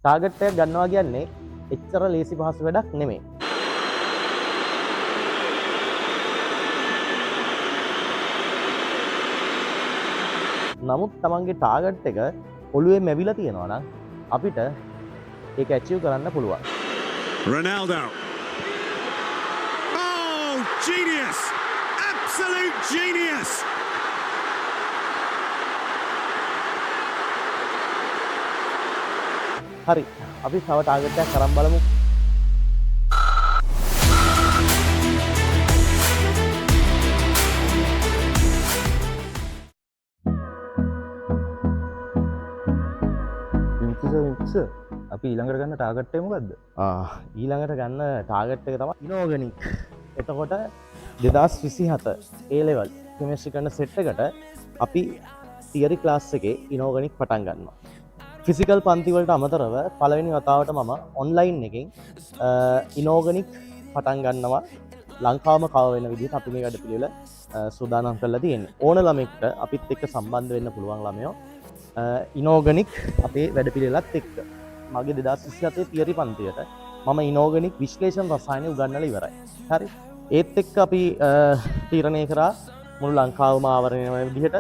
Target එකක් ගන්නවා කියන්නේ එච්චර ලේසි පහසු වැඩක් නෙමෙයි. නමුත් තමන්ගේ ටාගට් එක ඔළුවේ මැවිලා තියෙනවා නම් අපිට ඒක ඇචීව් කරන්න පුළුවන්. Ronaldo. Oh, genius! Absolute genius! හරි, අපි තව ටාගට් එකක් කරන් බලමු. අපි ඊළඟට ගන්න ටාගට් එක මොකද්ද? ඊළඟට ගන්න ටාගට් එක තමයි ඉනෝගනික්. එතකොට 2027 A level කෙමිස්ට්‍රි කරන සෙට් එකට අපි තියරි ක්ලාස් එකේ ඉනෝගනික් පටන් ගන්නවා. ෆිසිකල් පන්ති වලට අමතරව පළවෙනි වතාවට මම ඔන්ලයින් එකෙන් ඉනෝගනික් පටන් ගන්නවා. ලංකාවම කව වෙන විදිහට අපි මේ වැඩපිළිවෙල සූදානම් කරලා තියෙන්නේ. ඕන ළමෙක්ට අපිත් එක්ක සම්බන්ධ වෙන්න පුළුවන් ළමයෝ ඉනෝගනික් අපේ වැඩපිළිවෙලත් එක්ක. මගේ 2027 තියරි පන්තියට මම ඉනෝගනික් විශ්ලේෂණ රසායනය උගන්වලා ඉවරයි. හරි. ඒත් එක්ක අපි තීරණය කරා මුළු ලංකාවම ආවරණය වෙන විදිහට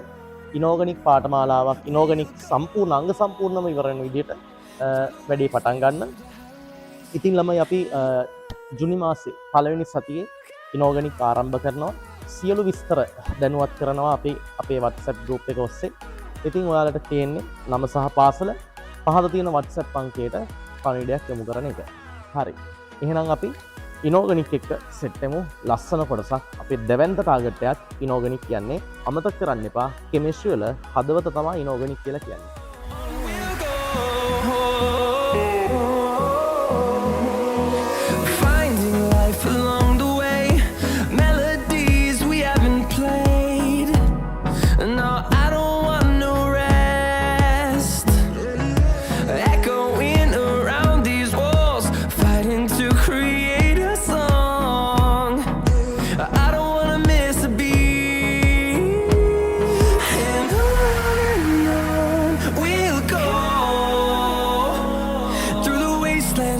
ඉනෝගනික් පාඨමාලාවක් ඉනෝගනික් සම්පූර්ණ අංග සම්පූර්ණම ඉවර වෙන විදිහට වැඩේ පටන් ගන්න. ඉතින් ළමයි අපි ජුනි මාසේ පළවෙනි සතියේ ඉනෝගනික් ආරම්භ කරනවා. සියලු විස්තර දැනුවත් කරනවා අපි අපේ WhatsApp group එක ඔස්සේ. ඉතින් ඔයාලට තියෙන්නේ නම සහ පාසල පහත තියෙන WhatsApp අංකයට පණිවිඩයක් යොමු කරන එක. හරි. එහෙනම් අපි ඉනෝගනික් එක්ක සෙට් වෙමු. ලස්සන කොටසක්. අපේ දෙවැන්ත ටාගට් එකක් ඉනෝගනික් කියන්නේ. අමතක කරන්න එපා. කෙමිස්ට්‍රි වල හදවත තමයි ඉනෝගනික් කියලා කියන්නේ.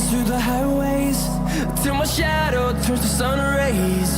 Through the highways till my shadow turns to sun rays.